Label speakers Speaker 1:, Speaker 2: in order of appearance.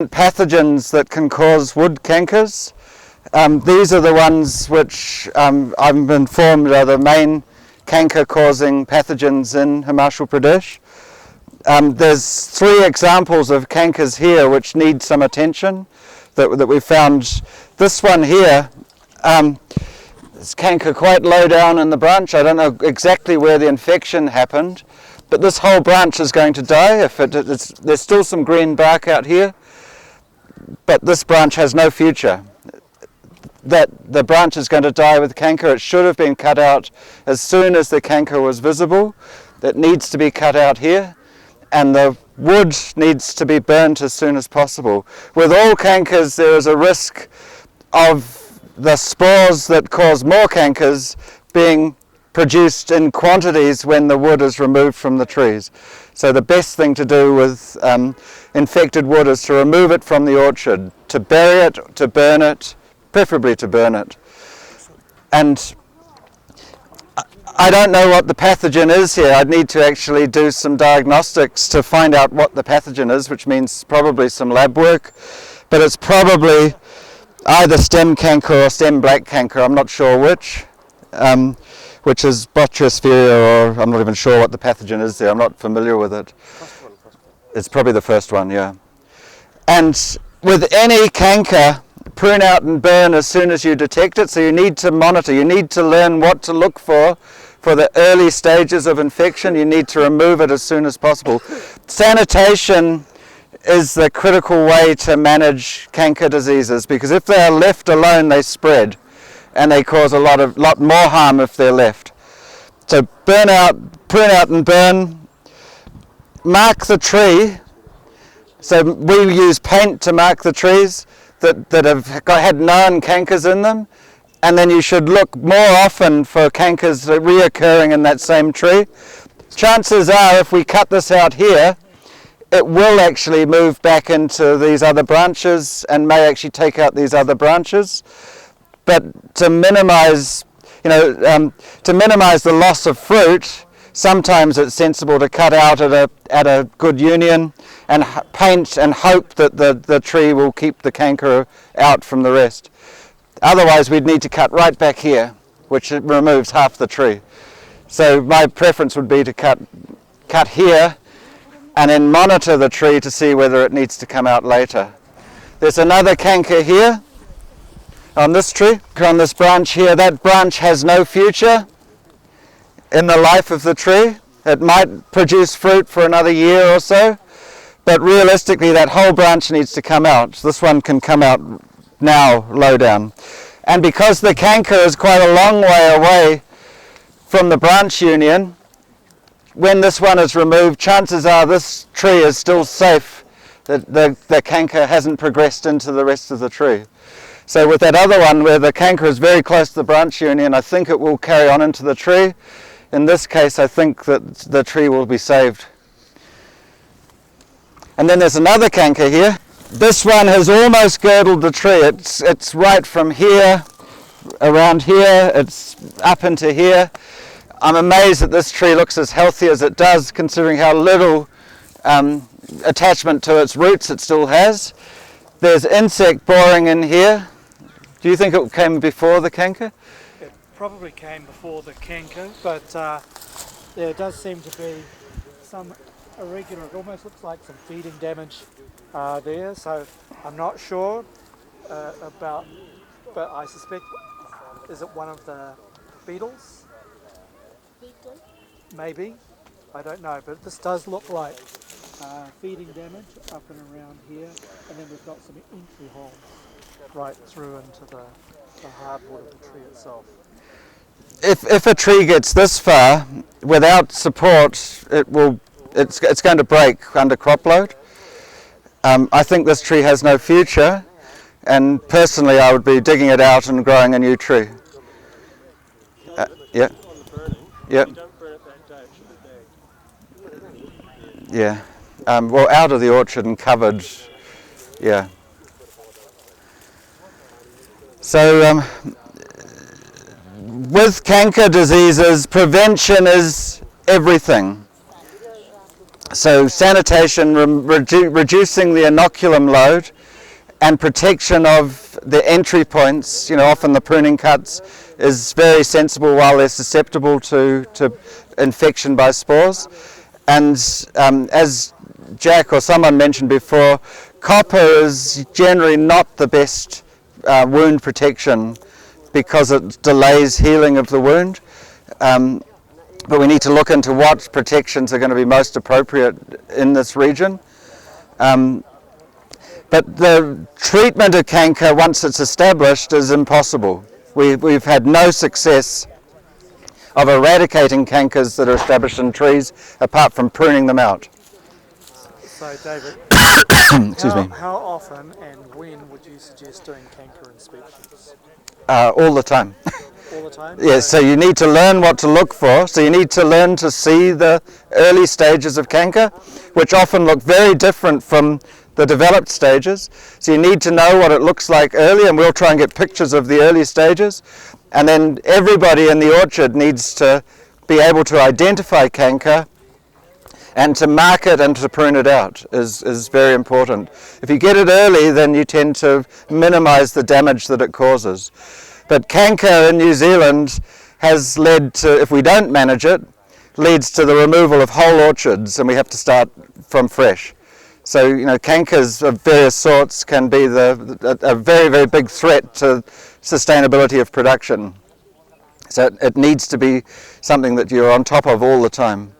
Speaker 1: Pathogens that can cause wood cankers. These are the ones which I'm informed are the main canker-causing pathogens in Himachal Pradesh. There's 3 examples of cankers here which need some attention that we found. This one here, it's canker quite low down in the branch. I don't know exactly where the infection happened, but this whole branch is going to die. There's still some green bark out here, but this branch has no future. The branch is going to die with canker. It should have been cut out as soon as the canker was visible. It needs to be cut out here, and the wood needs to be burnt as soon as possible. With all cankers, there is a risk of the spores that cause more cankers being produced in quantities when the wood is removed from the trees. So the best thing to do with infected wood is to remove it from the orchard, to bury it, to burn it, preferably to burn it. And I don't know what the pathogen is here. I'd need to actually do some diagnostics to find out what the pathogen is, which means probably some lab work. But it's probably either stem canker or stem black canker, I'm not sure which is Botryopsera, or I'm not even sure what the pathogen is there. I'm not familiar with it. It's probably the first one, yeah. And with any canker, prune out and burn as soon as you detect it. So you need to monitor, you need to learn what to look for the early stages of infection. You need to remove it as soon as possible. Sanitation is the critical way to manage canker diseases, because if they are left alone, they spread and they cause a lot more harm if they're left. So burn out, prune out and burn. Mark the tree. So we use paint to mark the trees that have had known cankers in them, and then you should look more often for cankers reoccurring in that same tree. Chances are, if we cut this out here, it will actually move back into these other branches and may actually take out these other branches. But to minimize, the loss of fruit, sometimes it's sensible to cut out at a good union and paint and hope that the tree will keep the canker out from the rest. Otherwise, we'd need to cut right back here, which removes half the tree. So my preference would be to cut here and then monitor the tree to see whether it needs to come out later. There's another canker here on this tree, on this branch here. That branch has no future in the life of the tree. It might produce fruit for another year or so, but realistically that whole branch needs to come out. This one can come out now, low down. And because the canker is quite a long way away from the branch union, when this one is removed, chances are this tree is still safe, that the canker hasn't progressed into the rest of the tree. So with that other one where the canker is very close to the branch union, I think it will carry on into the tree. In this case, I think that the tree will be saved. And then there's another canker here. This one has almost girdled the tree. It's right from here, around here, it's up into here. I'm amazed that this tree looks as healthy as it does, considering how little attachment to its roots it still has. There's insect boring in here. Do you think it came before the canker?
Speaker 2: It probably came before the canker, but there does seem to be some irregular, it almost looks like some feeding damage there, so I'm not sure about, but I suspect, is it one of the beetles?
Speaker 3: Beetle?
Speaker 2: Maybe, I don't know, but this does look like feeding damage up and around here, and then we've got some entry holes right through into the hardwood of the tree itself.
Speaker 1: If a tree gets this far without support, it's going to break under crop load. I think this tree has no future, and personally I would be digging it out and growing a new tree. Yeah. Yeah. Yeah. Well, out of the orchard and covered. Yeah. So with canker diseases, prevention is everything. So sanitation, reducing the inoculum load, and protection of the entry points, often the pruning cuts, is very sensible while they're susceptible to infection by spores. And as Jack or someone mentioned before, copper is generally not the best wound protection because it delays healing of the wound. But we need to look into what protections are going to be most appropriate in this region. But the treatment of canker, once it's established, is impossible. We've had no success of eradicating cankers that are established in trees apart from pruning them out.
Speaker 2: So David,
Speaker 1: Excuse me.
Speaker 2: how often and when would you suggest doing canker inspections?
Speaker 1: All the time.
Speaker 2: All the time?
Speaker 1: Yes, so you need to learn what to look for. So you need to learn to see the early stages of canker, which often look very different from the developed stages. So you need to know what it looks like early, and we'll try and get pictures of the early stages. And then everybody in the orchard needs to be able to identify canker, and to mark it and to prune it out is very important. If you get it early, then you tend to minimize the damage that it causes. But canker in New Zealand has led to, if we don't manage it, leads to the removal of whole orchards, and we have to start from fresh. So, cankers of various sorts can be a very, very big threat to sustainability of production. So it needs to be something that you're on top of all the time.